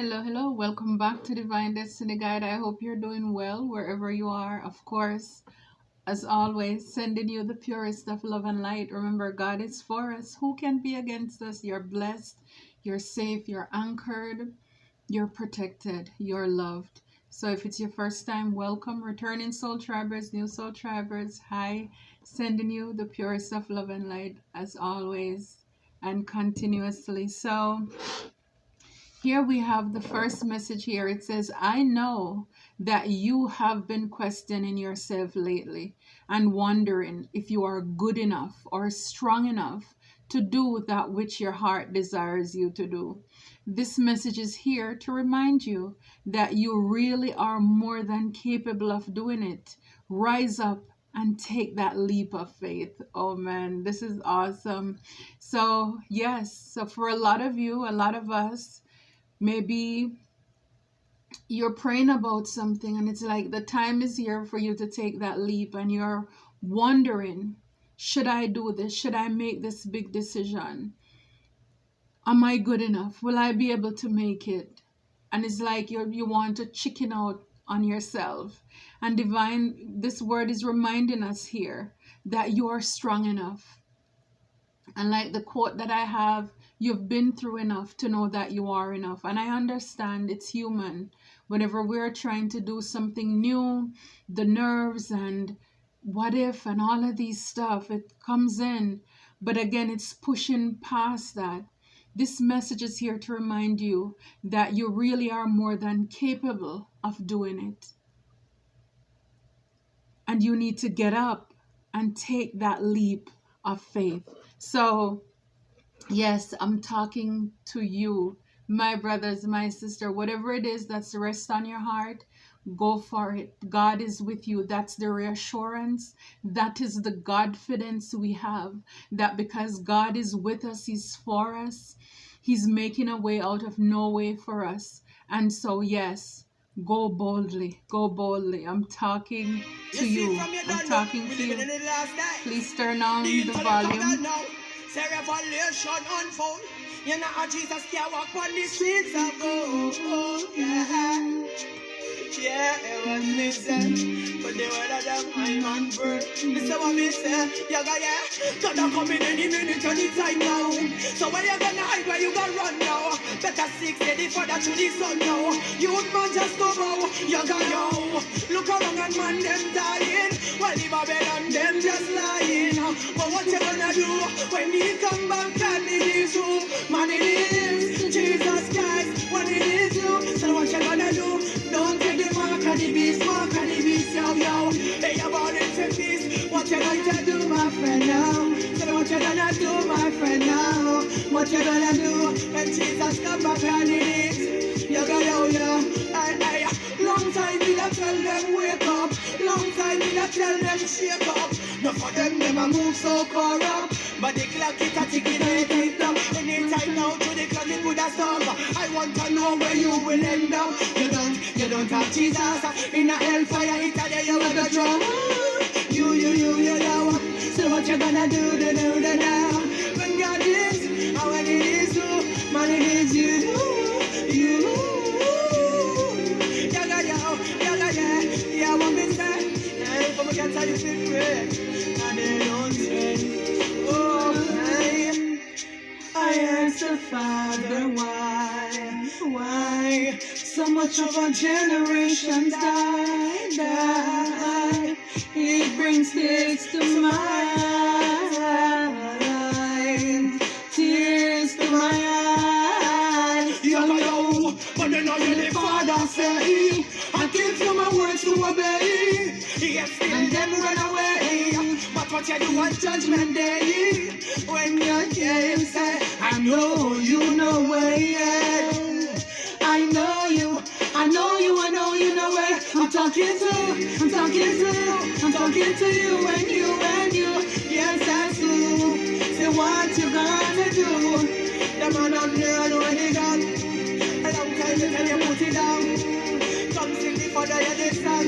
Hello, hello. Welcome back to Divine Destiny Guide. I hope you're doing well wherever you are. Of course, as always, sending you the purest of love and light. Remember, God is for us. Who can be against us? You're blessed, you're safe, you're anchored, you're protected, you're loved. So if it's your first time, welcome. Returning soul tribers, new soul tribers. Hi, sending you the purest of love and light as always and continuously. So here we have the first message here. It says, I know that you have been questioning yourself lately and wondering if you are good enough or strong enough to do that which your heart desires you to do. This message is here to remind you that you really are more than capable of doing it. Rise up and take that leap of faith. Oh man, this is awesome. So, yes, so for a lot of you, a lot of us, maybe you're praying about something and it's like the time is here for you to take that leap and you're wondering, should I do this? Should I make this big decision? Am I good enough? Will I be able to make it? And it's like you want to chicken out on yourself. And divine, this word is reminding us here that you are strong enough. And like the quote that I have, you've been through enough to know that you are enough. And I understand it's human. Whenever we're trying to do something new, the nerves and what if and all of these stuff, it comes in. But again, it's pushing past that. This message is here to remind you that you really are more than capable of doing it. And you need to get up and take that leap of faith. So, yes, I'm talking to you, my brothers, my sister, whatever it is that's rest on your heart, go for it. God is with you. That's the reassurance. That is the confidence we have, that because God is with us, He's for us. He's making a way out of no way for us. And so, yes, go boldly. Go boldly. I'm talking to you. I'm talking to you. Please turn on the volume. Say revelation unfold. You know how Jesus can walk on the streets of gold. Yeah. Yeah, it was me say, but they were that my man bird. This is what me say, yeah, gonna come in any minute, any time now. So where you gonna hide, where you gonna run now? Better 6 days further to the sun now. You man just go bow, you got yo. Look around and man them dying, while the Babylon them just lying. But what you gonna do when he come back and it is you? Man, it is Jesus Christ, when it is you. So what you gonna do? Don't take the mark of the beast, yo, yo. Hey, about it for peace. What you gonna do, my friend, now? So what you gonna do, my friend, now? What you gonna do when Jesus come back and it is? Yo, yo, yo. Hey, long time did I tell them wake up. Long time did I tell them shake up. Not for them a move so corrupt. But the clock it a ticking, it up. Anytime now to the clock it would have stop. I want to know where you will end up. You don't have Jesus in a hellfire. It's a day you will go drown. You know. So what you gonna do now? When God is, and when it is you, man it is you. Yeah, what me say? Yeah, come again, tell you to pray. And they don't say, oh, I asked the Father why so much of our generation died. It brings tears to my eyes, tears to my eyes. Yo, but then I hear the Father say, I give you my words to obey. Yes, and then run away. But what you do on Judgment Day, when you hear him say, I know you know where, yeah. I know you know where. I'm talking to you and you. Yes, that's true. Say what you gonna do. The man up there know he done. A long time you tell you put it down. Come sing the Father you the Son.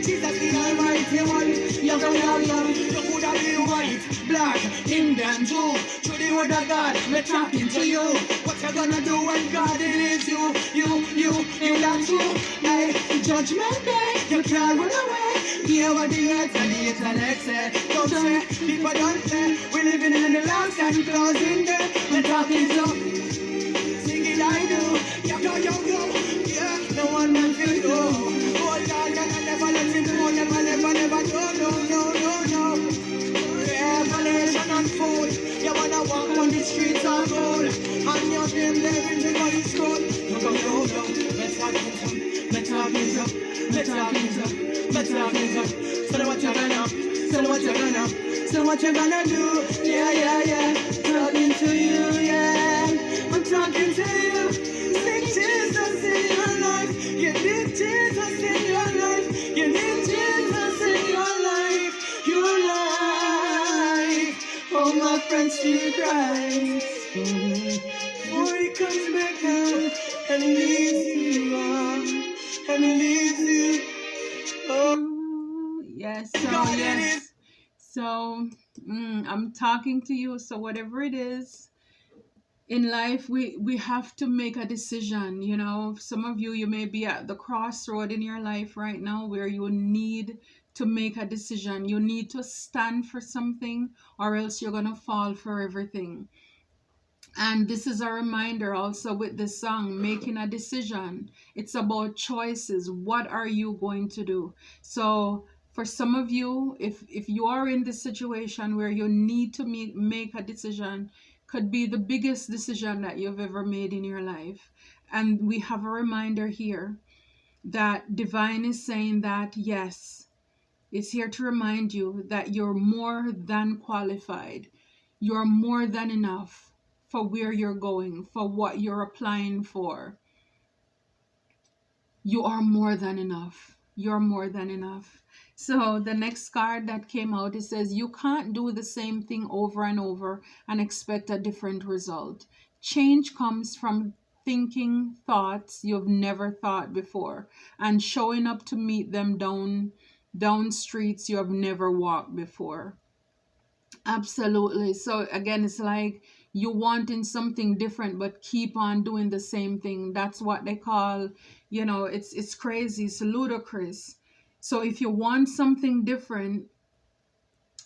Jesus the Almighty One. You could have been white, black, Indian, Jew. Through the word of God, we're talking to you. What you gonna do when God leaves you? You got to, hey, judgment day, you can't run away. Hear what the earth and the intellect say. Don't say, people don't say, we living in the last and closing day. We're talking to, sing it I do, yo, yeah, no one man feel you. Oh God, I never let him go, never no. Revelation unfold, you wanna walk on the streets of gold, and your dream there in the body school. Yo, let's talk it up. So what you gonna do? Yeah. Talking to you, yeah. I'm talking to you. Sing Jesus in your life. You need Jesus in your life. You need Jesus in your life. Your life. Oh, my friends, still Christ. Before he comes back home and leaves you on. And leaves you. Oh. Yes. So I'm talking to you. So whatever it is in life, we have to make a decision. You know, some of you may be at the crossroad in your life right now where you need to make a decision. You need to stand for something, or else you're gonna fall for everything. And this is a reminder also with this song, making a decision. It's about choices. What are you going to do? So for some of you, if you are in this situation where you need to make a decision, could be the biggest decision that you've ever made in your life. And we have a reminder here that divine is saying that, yes, it's here to remind you that you're more than qualified. You're more than enough for where you're going, for what you're applying for. You are more than enough. You're more than enough. So the next card that came out, it says, you can't do the same thing over and over and expect a different result. Change comes from thinking thoughts you've never thought before and showing up to meet them down streets you have never walked before. Absolutely. So again, it's like you wanting something different but keep on doing the same thing. That's what they call, it's crazy, it's ludicrous. So if you want something different,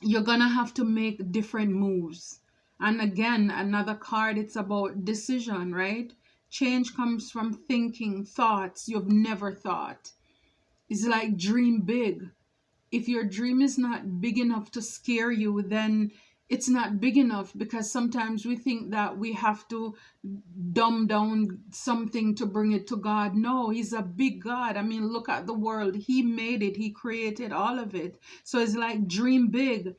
you're gonna have to make different moves. And again, another card, it's about decision, right? Change comes from thinking thoughts you've never thought. It's like dream big. If your dream is not big enough to scare you, then it's not big enough, because sometimes we think that we have to dumb down something to bring it to God. No, he's a big God. I mean, look at the world. He made it. He created all of it. So it's like dream big.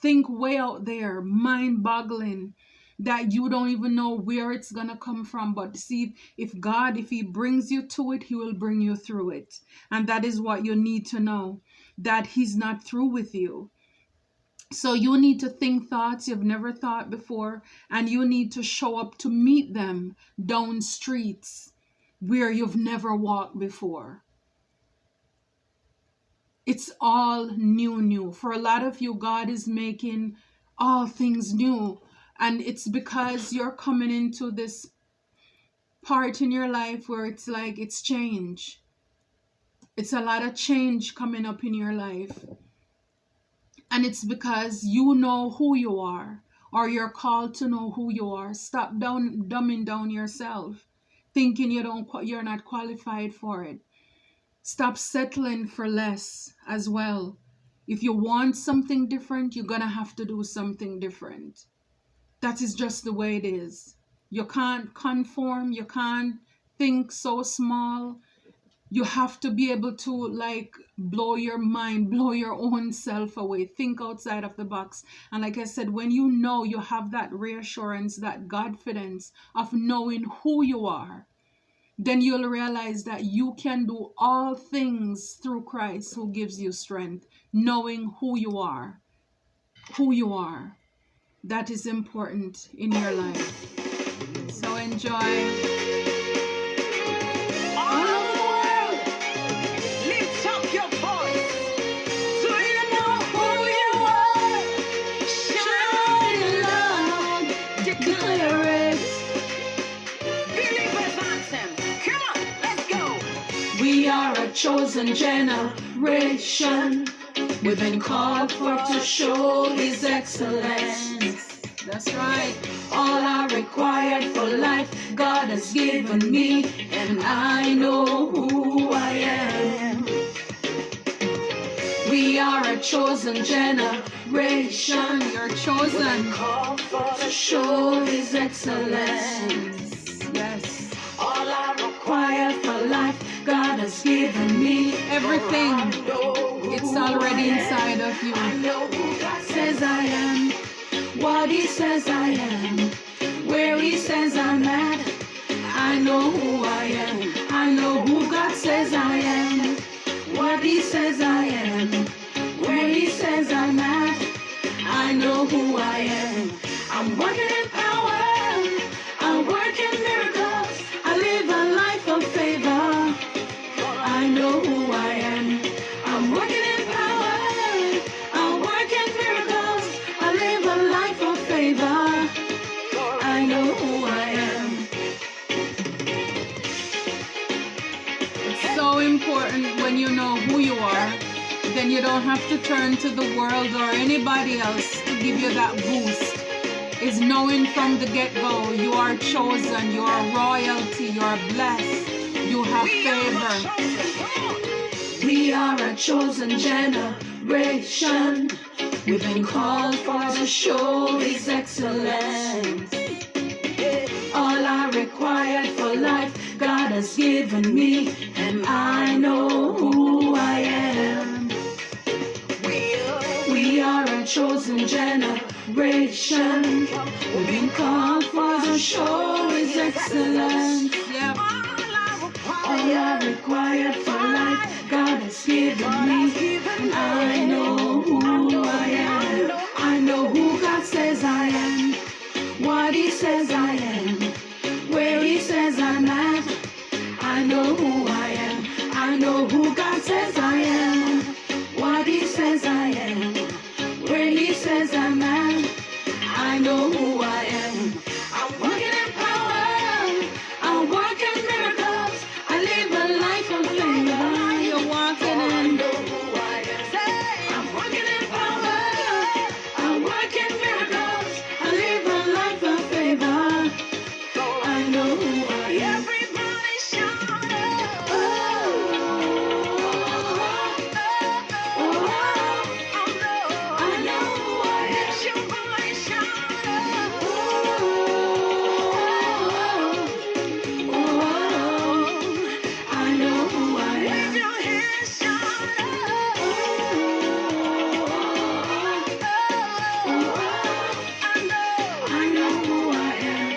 Think way out there, mind boggling, that you don't even know where it's going to come from. But see, if he brings you to it, he will bring you through it. And that is what you need to know, that he's not through with you. So you need to think thoughts you've never thought before, and you need to show up to meet them down streets where you've never walked before. It's all new. For a lot of you, God is making all things new. And it's because you're coming into this part in your life where it's like it's change. It's a lot of change coming up in your life. And it's because you know who you are, or you're called to know who you are. Stop dumbing down yourself, thinking you're not qualified for it. Stop settling for less as well. If you want something different, you're gonna have to do something different. That is just the way it is. You can't conform. You can't think so small. You have to be able to blow your mind, blow your own self away, think outside of the box. And like I said, when you know, you have that reassurance, that confidence of knowing who you are, then you'll realize that you can do all things through Christ who gives you strength. Knowing who you are. That is important in your life. So enjoy. Come on. We are a chosen generation. We've been called for to show His excellence. That's right. All are required for life God has given me, and I know who I am. We are a chosen generation. You're chosen. Called for to show His excellence. Yes. All are required for life God has given me. Everything. It's already inside of you. I know who God says I am. What He says I am. Where He says I'm at. I know who I am. I know who God says I am. What He says I am. Where He says I'm at. I know who I am. I'm working in power. I'm working miracles. I live a life of favor. I know who I am. I'm working in power. I'm working miracles. I live a life of favor. I know who I am. It's so important when you know who you are. Then you don't have to turn to the world or anybody else to give you that boost. It's knowing from the get-go you are chosen, you are royalty, you are blessed, you have favor. We are a chosen generation. We've been called for to show His excellence. All are required for life God has given me, and I know who I am. We are a chosen generation. We've been called for to show His excellence. Yep. All are required for life God has given me, and I know who I am. I know who God says I am. What He says I am. Where He says I'm at. I know who I am. I know who God says I am. What He says I am. Where He says I'm at. I know who I am. I'm working in power. I'm working miracles. I live a life of favor. You're walking in. I know who I am. I'm working in power. I'm working miracles. I live a life of favor. I know who I am. Everybody shout out. I know who I am. Let your voice shout out. I know who I am. Wave your hands, shout out. I know who I am.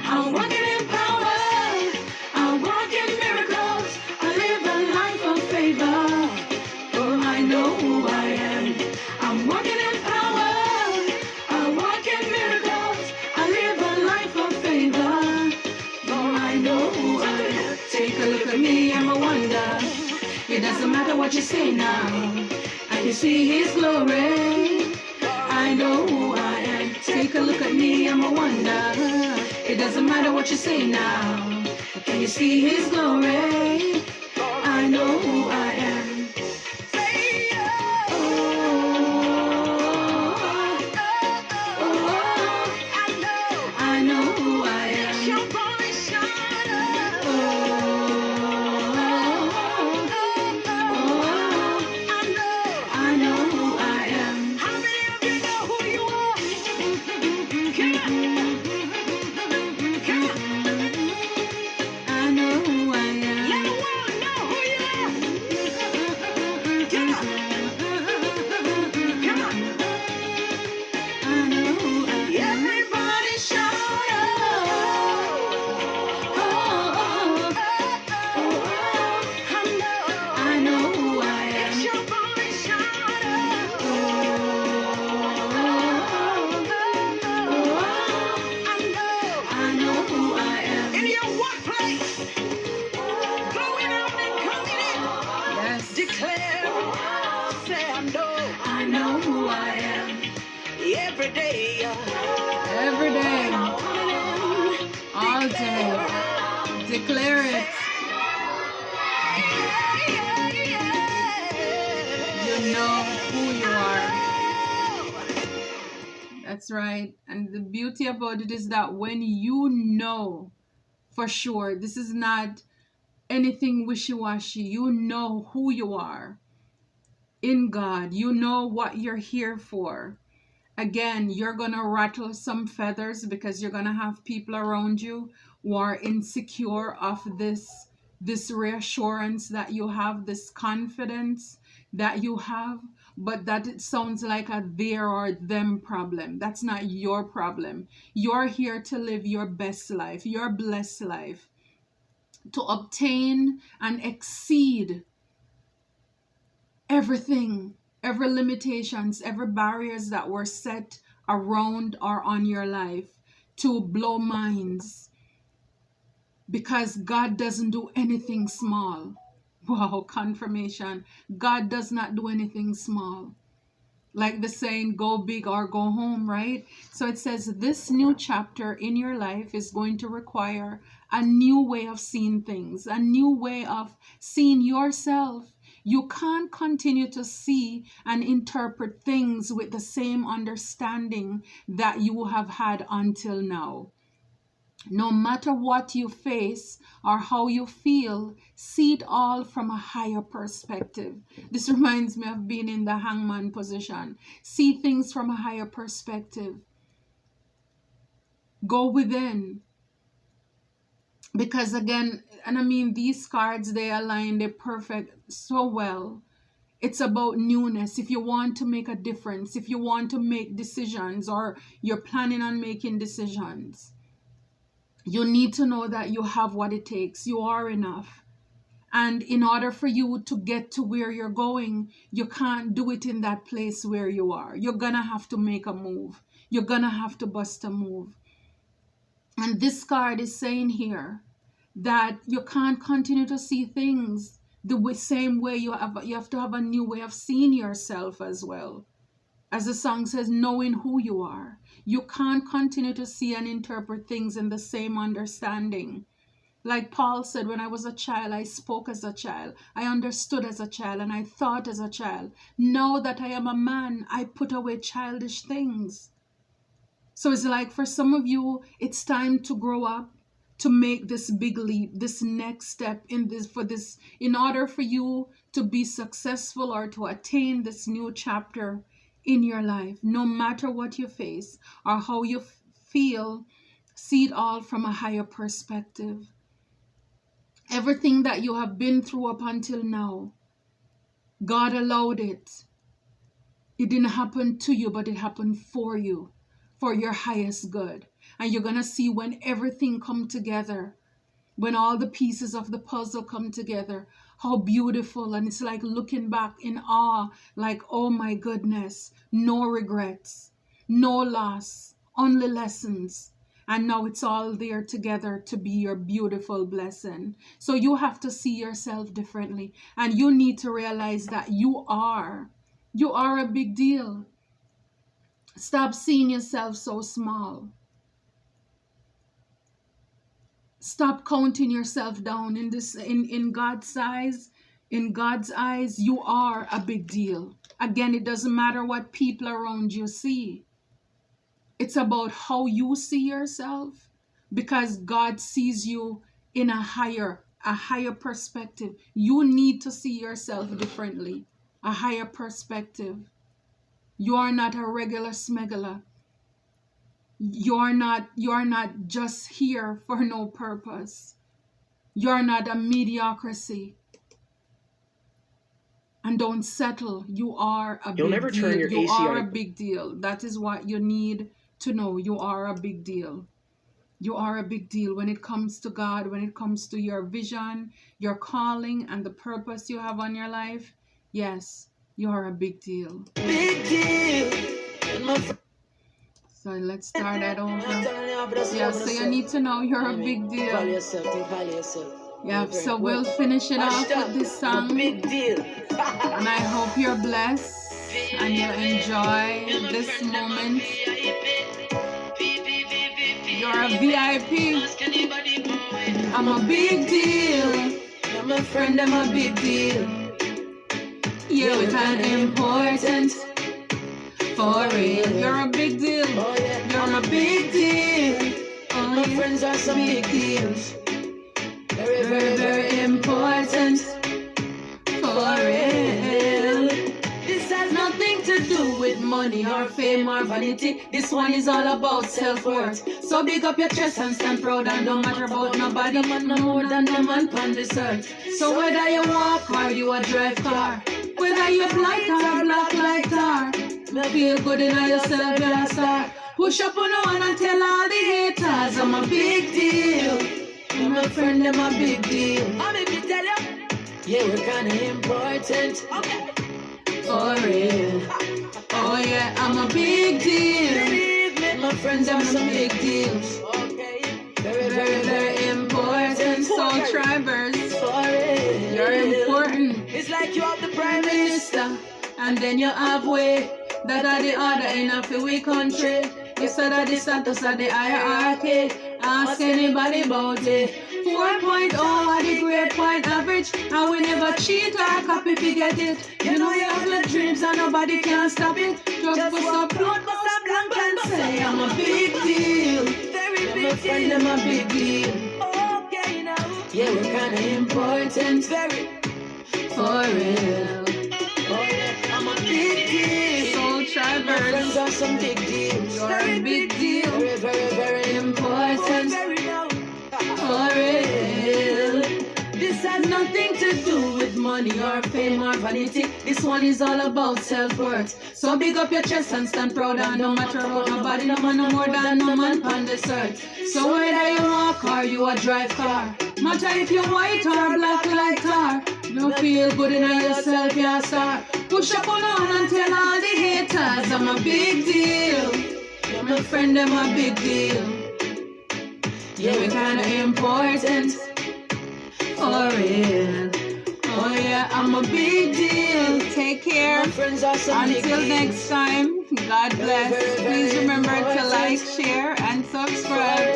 I'm working in power. I'm working miracles. I live a life of favor. Oh, I know who I am. I'm working in power. I'm working miracles. I live a life of favor. Oh, I know who I am. Take a look at me, I'm a wonder. It doesn't matter what you say now. I can see His glory. I know who I am. Take a look at me, I'm a wonder. It doesn't matter what you say now. Can you see His glory? I know who I am. I know who I am. I know who I am. How many of you know who you are? Come on. Come on. I know who I am. Let the world know who you are. Shout to Him. Declare it. You know who you are. That's right. And the beauty about it is that when you know for sure, this is not anything wishy-washy. You know who you are in God. You know what you're here for. Again, you're going to rattle some feathers because you're going to have people around you who are insecure of this reassurance that you have, this confidence that you have, but that it sounds like a their or them problem. That's not your problem. You're here to live your best life, your blessed life, to obtain and exceed everything, every limitations, every barriers that were set around or on your life, to blow minds, because God doesn't do anything small. Wow, confirmation. God does not do anything small. Like the saying, go big or go home, right? So it says this new chapter in your life is going to require a new way of seeing things, a new way of seeing yourself. You can't continue to see and interpret things with the same understanding that you have had until now. No matter what you face or how you feel, see it all from a higher perspective. This reminds me of being in the hangman position. See things from a higher perspective. Go within. Because again, and I mean, these cards, they align, they're perfect so well. It's about newness. If you want to make a difference, if you want to make decisions, or you're planning on making decisions, you need to know that you have what it takes. You are enough. And in order for you to get to where you're going, you can't do it in that place where you are. You're going to have to make a move. You're going to have to bust a move. And this card is saying here that you can't continue to see things the same way. You have to have a new way of seeing yourself as well. As the song says, knowing who you are. You can't continue to see and interpret things in the same understanding. Like Paul said, when I was a child, I spoke as a child. I understood as a child, and I thought as a child. Now that I am a man, I put away childish things. So it's like for some of you, it's time to grow up, to make this big leap, this next step in order for you to be successful or to attain this new chapter in your life. No matter what you face or how you feel, see it all from a higher perspective. Everything that you have been through up until now, God allowed it. It didn't happen to you, but it happened for you, for your highest good. And you're going to see when everything comes together, when all the pieces of the puzzle come together, how beautiful. And it's like looking back in awe, like, oh my goodness, no regrets, no loss, only lessons. And now it's all there together to be your beautiful blessing. So you have to see yourself differently. And you need to realize that you are a big deal. Stop seeing yourself so small. Stop counting yourself down. In God's eyes, you are a big deal. Again, it doesn't matter what people around you see. It's about how you see yourself, because God sees you in a higher perspective. You need to see yourself differently, a higher perspective. You are not a regular smuggler. You're not just here for no purpose. You're not a mediocrity. And don't settle. You are a You'll big never deal. turn your You AC are on. a big deal. That is what you need to know. You are a big deal. You are a big deal when it comes to God, when it comes to your vision, your calling, and the purpose you have on your life. Yes, you are a big deal. Big deal. So let's start that over. Yeah, so you need to know you're a big deal. Value yourself. Yeah, so we'll finish it off with this song. Big deal. And I hope you're blessed and you enjoy this moment. You're a VIP. Ask anybody about it. I'm a big deal. You're my friend, I'm a big deal. Yeah, we kind of important. For real. You're a big deal. Oh yeah, You're a big deal. Oh, my yeah. friends are some big deals. Very, Very, very important. For real. This has nothing to do with money or fame or vanity. This one is all about self-worth. So big up your chest and stand proud and don't matter about nobody. Man no more than no man on this earth. So whether you walk or you a drive car, whether you black or black like tar, feel good in yourself, you're a star. Push up on one and tell all the haters I'm a big deal. You're my friend, I'm a big deal. I'm if you tell you. Yeah, we're kinda important. Okay. For real. Oh yeah, I'm a big deal. Believe me, my friends are some big deals. Okay. Very, Very, very important. Soul Tribers, For real. you're important. It's like you have the prime minister. Minister, and then you have way. That are the other in a we country. You said that the status of the hierarchy. Ask anybody about it. 4.0 are the grade point average, and we never cheat or copy to get it. You know you have your dreams and nobody can stop it. Just put some blood, put some blank and say I'm a big deal. Very My big friend, deal. I'm a big deal. Okay, now. Yeah, we're kinda important. Very. For real. Oh yeah, I'm a big deal. Soul My Tribers, friends are some big deals. you're a big deal. Very, very, very Important. Very now. For real. This has nothing to do with money or fame or vanity. This one is all about self-worth. So big up your chest and stand proud and no matter about nobody, no man no more than no man on this earth. So whether you walk or you a drive car, matter if you're white or black like tar, you feel good in yourself, you're a star. Push up on and tell all the haters I'm a big deal. You're my friend, I'm a big deal. Yeah, we kinda important. For real. Oh yeah, I'm a big deal. Take care. My friends are some big Until deals. next time, God bless. Please remember to like, share, and subscribe.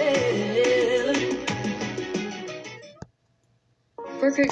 For real.